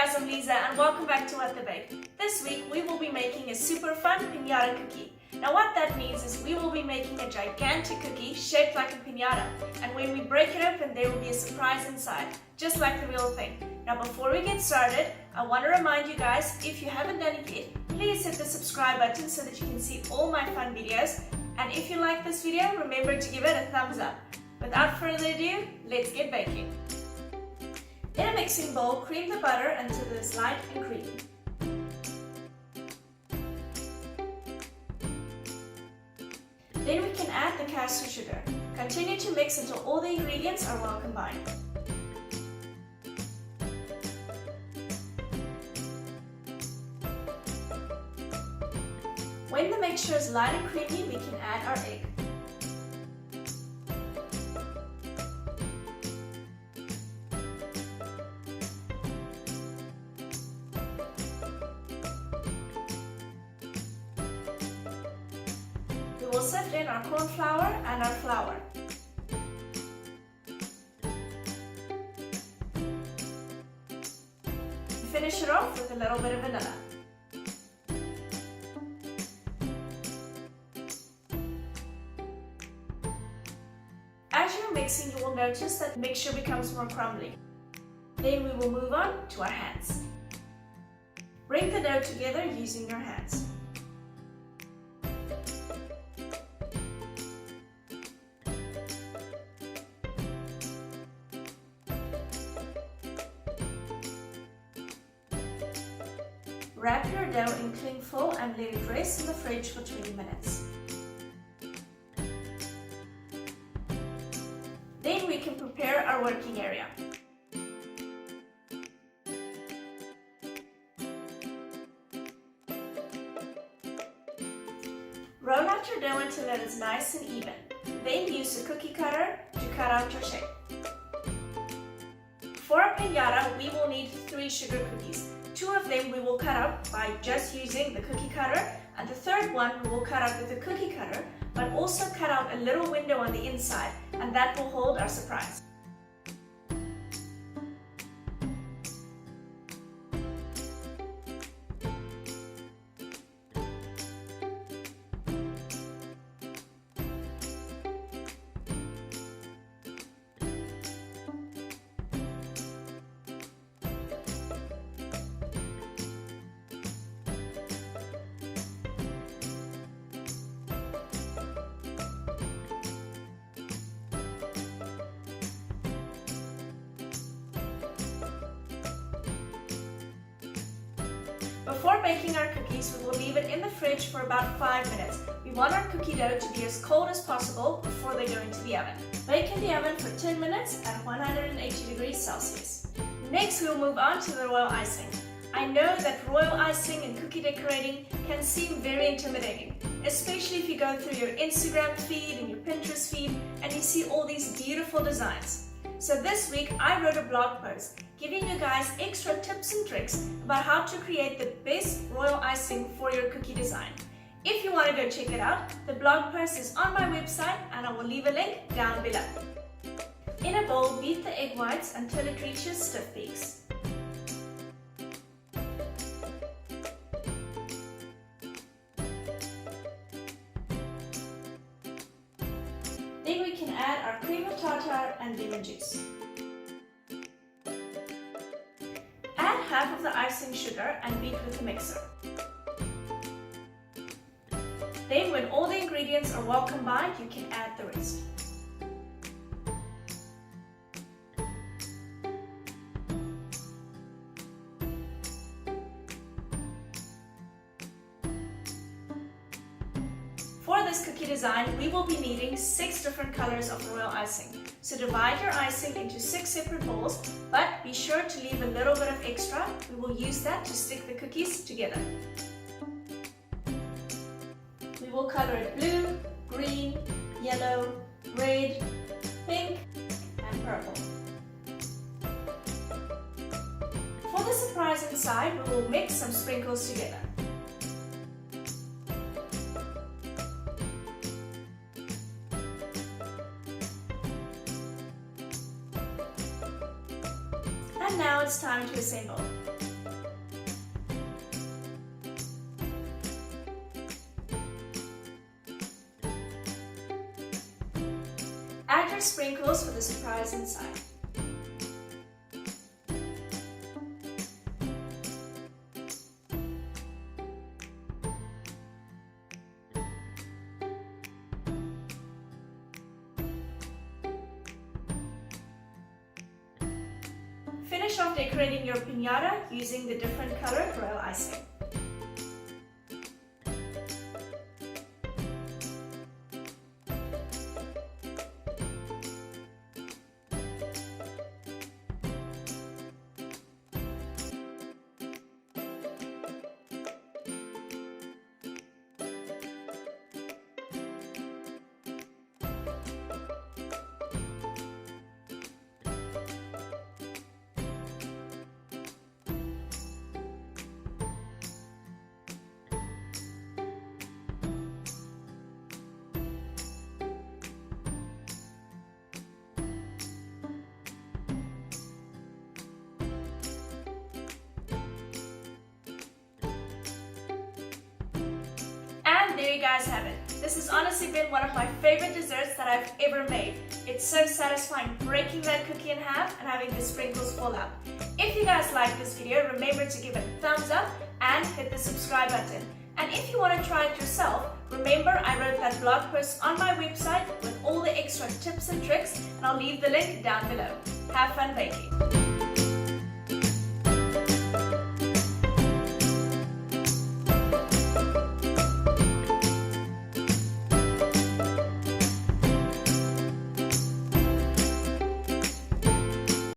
guys, I'm Lisa and welcome back to What the Bake. This week we will be making a super fun piñata cookie. Now what that means is we will be making a gigantic cookie shaped like a piñata, and when we break it open there will be a surprise inside, just like the real thing. Now before we get started, I want to remind you guys, if you haven't done it yet, please hit the subscribe button so that you can see all my fun videos, and if you like this video, remember to give it a thumbs up. Without further ado, let's get baking. In a mixing bowl, cream the butter until it is light and creamy. Then we can add the castor sugar. Continue to mix until all the ingredients are well combined. When the mixture is light and creamy, we can add our egg. We will sift in our corn flour and our flour. Finish it off with a little bit of vanilla. As you're mixing, you will notice that the mixture becomes more crumbly. Then we will move on to our hands. Bring the dough together using your hands. Wrap your dough in cling foil and let it rest in the fridge for 20 minutes. Then we can prepare our working area. Roll out your dough until it is nice and even. Then use a cookie cutter to cut out your shape. For our piñata, we will need 3 sugar cookies. 2 of them we will cut up by just using the cookie cutter, and the third one we will cut up with the cookie cutter, but also cut out a little window on the inside, and that will hold our surprise. Before baking our cookies, we will leave it in the fridge for about 5 minutes. We want our cookie dough to be as cold as possible before they go into the oven. Bake in the oven for 10 minutes at 180 degrees Celsius. Next, we will move on to the royal icing. I know that royal icing and cookie decorating can seem very intimidating, especially if you go through your Instagram feed and your Pinterest feed and you see all these beautiful designs. So this week I wrote a blog post giving you guys extra tips and tricks about how to create the best royal icing for your cookie design. If you want to go check it out, the blog post is on my website and I will leave a link down below. In a bowl, beat the egg whites until it reaches stiff peaks. Then we can add our cream of tartar and lemon juice. Add half of the icing sugar and beat with a mixer. Then when all the ingredients are well combined, you can add the rest. For this cookie design, we will be needing 6 different colors of royal icing. So divide your icing into 6 separate bowls, but be sure to leave a little bit of extra. We will use that to stick the cookies together. We will color it blue, green, yellow, red, pink, and purple. For the surprise inside, we will mix some sprinkles together. And now it's time to assemble. your sprinkles for the surprise inside. Finish off decorating your piñata using the different colored Royal Icing. And there you guys have it. This has honestly been one of my favorite desserts that I've ever made. It's so satisfying breaking that cookie in half and having the sprinkles fall out. If you guys like this video, remember to give it a thumbs up and hit the subscribe button. And if you want to try it yourself, remember I wrote that blog post on my website with all the extra tips and tricks, and I'll leave the link down below. Have fun baking!